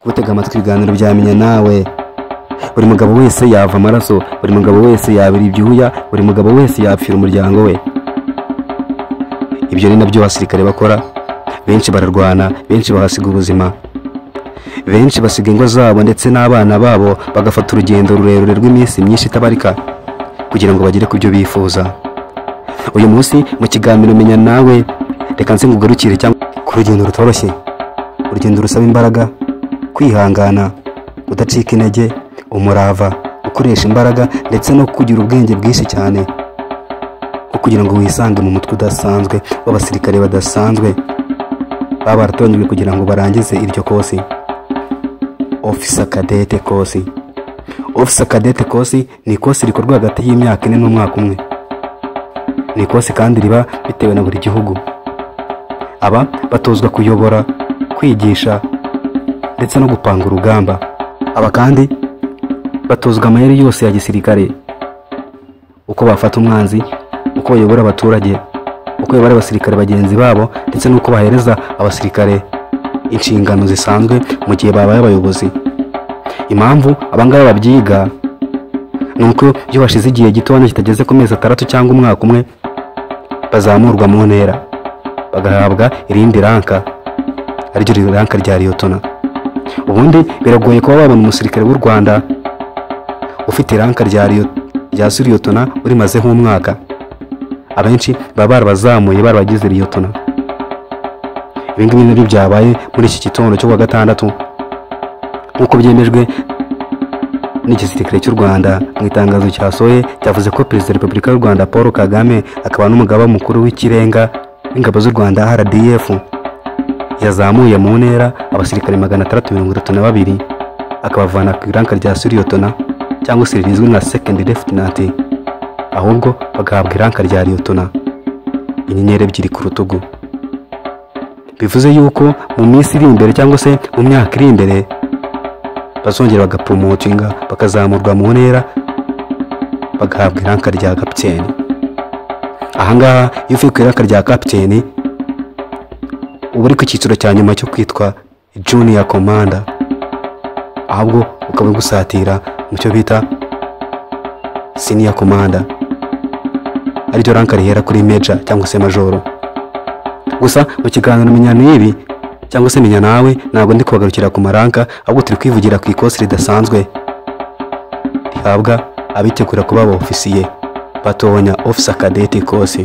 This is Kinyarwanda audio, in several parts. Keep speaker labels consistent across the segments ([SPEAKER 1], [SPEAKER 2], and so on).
[SPEAKER 1] gutega amatwi ibiganiro byamenya nawe. Buri mugabo wese yava amaraso, buri mugabo wese yabira ibyuya, buri mugabo wese yapfira umuryango we. Ibyo ni nabyo abasirikare bakora. Benshi bararwana, benshi bahasiga ubuzima, benshi basiga ingo zabo ndetse n'abana babo bagafata urugendo rurerure rw'iminsi myinshi itabarika kugira ngo bagere ku byo bifuza. Uyu munsi mu kiganiro menya nawe reka nse ngugarukire cyangwa ku rugendo rutoroshye, urugendo rusaba imbaraga, kwihangana, udacika intege, umurava, gukoresha imbaraga ndetse no kugira ubwenge bwinshi cyane kugira ngo wisange mu mutwe udasanzwe w'abasirikare badasanzwe baba baratonywe kugira ngo barangize iryo kosi. Officer Cadet Course. Officer Cadet Course ni ikosi rikorwa hagati y'imyaka 4 n'umwaka umwe. Ni ikosi kandi riba bitewe na buri gihugu. Aba batozwa kuyobora, kwigisha ndetse no gupanga urugamba. Aba kandi batozwa amayeri yose ya gisirikare, uko bafata umwanzi, uko bayobora abaturage, uko bayobora abasirikare bagenzi babo ndetse n'uko bahereza abasirikare inshingano zisanzwe mu gihe babaye abayobozi. Impamvu abangaba babyiga nuko iyo bashize igihe gitonya kitageze ku mezi 3 cyangwa umwaka umwe bazamurwa mu ntera bagahabwa irindi ranka, ariryo ranka rya Liyotona. Ubundi biragoye kuba wabona umusirikare w'u Rwanda ufite ranka rya Liyotona uri maze nk'umwaka. Abenshi baba barabazamuye barabagize Liyotona. Ibingibi nabyo byabaye muri iki gitondo cyo kwa gatandatu nk'uko byemejwe n'igisirikare cy'u Rwanda mu itangazo cyasohoye. Cyavuze ko Perezida wa Repubulika y'u Rwanda Paul Kagame akaba n'umugaba mukuru w'ikirenga w'ingabo z'u Rwanda RDF yazamuye mu ntera abasirikare 632 akabavana ku iranka rya Liyotona cyangwa se rizwi nka Second Lieutenant, ahubwo bagahabwa iranka rya Liyotona, inyenyeri ebyiri ku rutugu. Bivuze yuko mu minsi iri imbere cyangwa se mu myaka iri imbere bazongera bagapromotinga bakazamurwa mu ntera bagahabwa iranka rya kapiteni. Ahangaha iyo uvuye ku iranka rya kapiteni uba uri ku cyiciro cya nyuma cyo kwitwa junior commander, ahubwo ukaba gusatira mu cyo bita senior commander, ariryo ranka rihera kuri major cyangwa se majoro. Gusa mu kiganiro menya nibi cyangwa se menya nawe ntabwo ndi kubagarukira ku maranka, ahubwo turi kwivugira ku ikosi ridasanzwe rihabwa abitegura kuba ofisiye batonya Officer Cadet Course.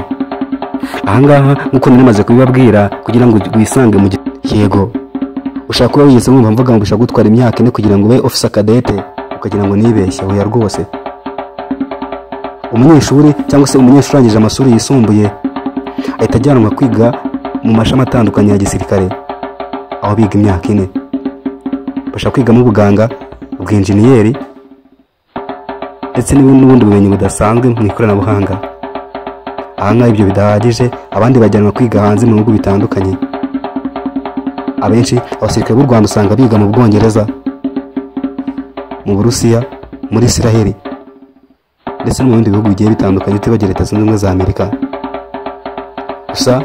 [SPEAKER 1] Ahangaha nkuko narimaze kubibabwira kugira ngo wisange mu yego ushaka kuba wigeze mwumva mvuga ngo ushaka gutwara imyaka 4 kugira ngo ube Officer Cadet ukagira ngo nibeshye oya rwose. Umunyeshuri cyangwa se umunyeshuri urangije amashuri yisumbuye ahita ajyanwa kwiga mu mashami atandukanye ya gisirikare aho biga imyaka 4. Bashaka kwiga mu buganga, ubwinjiniyeri ndetse n'ubundi bumenyi budasanzwe mu ikoranabuhanga. Ahangaha ibyo bidahagije abandi bajyanwa kwiga hanze mu bihugu bitandukanye. Abenshi abasirikare b'u Rwanda usanga biga mu Bwongereza, mu Burusiya, muri Israel ndetse no mu bindi bihugu bigiye bitandukanye utibagiwe Leta Zunze Ubumwe za Amerika. Gusa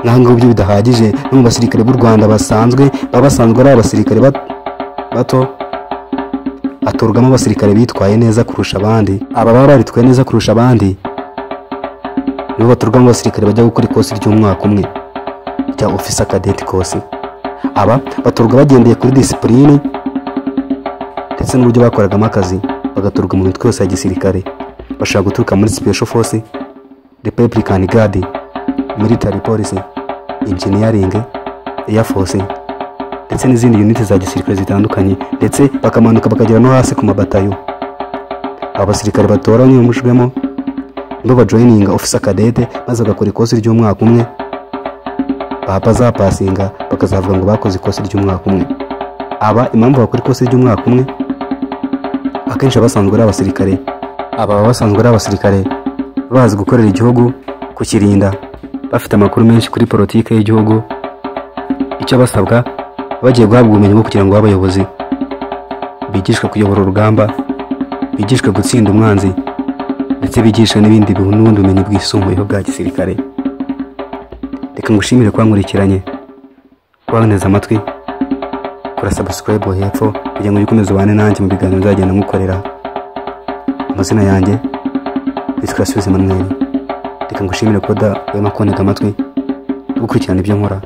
[SPEAKER 1] nanga ibyo bidahagije no mu basirikare b'u Rwanda basanzwe ari abasirikare bato atorwamo abasirikare bitwaye neza kurusha abandi. Aba baba baritwaye neza kurusha abandi nibo batorwamo abasirikare bajya gukora ikosi ry'umwaka umwe rya Officer Cadet Course. Aba batorwa bagendeye kuri discipline ndetse n'uburyo bakoragamo akazi, bagatorwa mu mitwe yose ya gisirikare. Bashaka guturuka muri Special Force, Republican Guard, Military Police, Engineering, Air Force ndetse n'izindi unit za gisirikare zitandukanye, ndetse bakamanuka bakagera no hasi ku mabatayo. Abasirikare batoranye umushwemo ngo bajoininga Officer Cadet maze bagakora ikosi ry'umwaka umwe, bapasinga bakazavuga ngo bakoze ikosi ry'umwaka umwe. Aba impamvu bakora ikosi ry'umwaka umwe akenshi basanzwe ari abasirikare. Aba basanzwe ari abasirikare bazi gukorera igihugu, kukirinda, bafite amakuru menshi kuri politike y'igihugu. Icyo basabwa bagiye guhabwa ubumenyi bwo kugira ngo abayobozi bigishwe kuyobora urugamba, bigishwe gutsinda umwanzi ndetse bigishwe n'ibindi n'ubundi bumenyi bwisumbuyeho bwa gisirikare. Reka ngushimire kwa nkurikiranye, kwa neza amatwi. kora subscribe hepfo kugira ngo ukomeze ubane nanjye mu biganiro nzagenda ngukorera. Amazina yanjye Discretion Emmanuel. Reka ngushimire ko wema koneka amatwi gukurikirana ibyo nkora.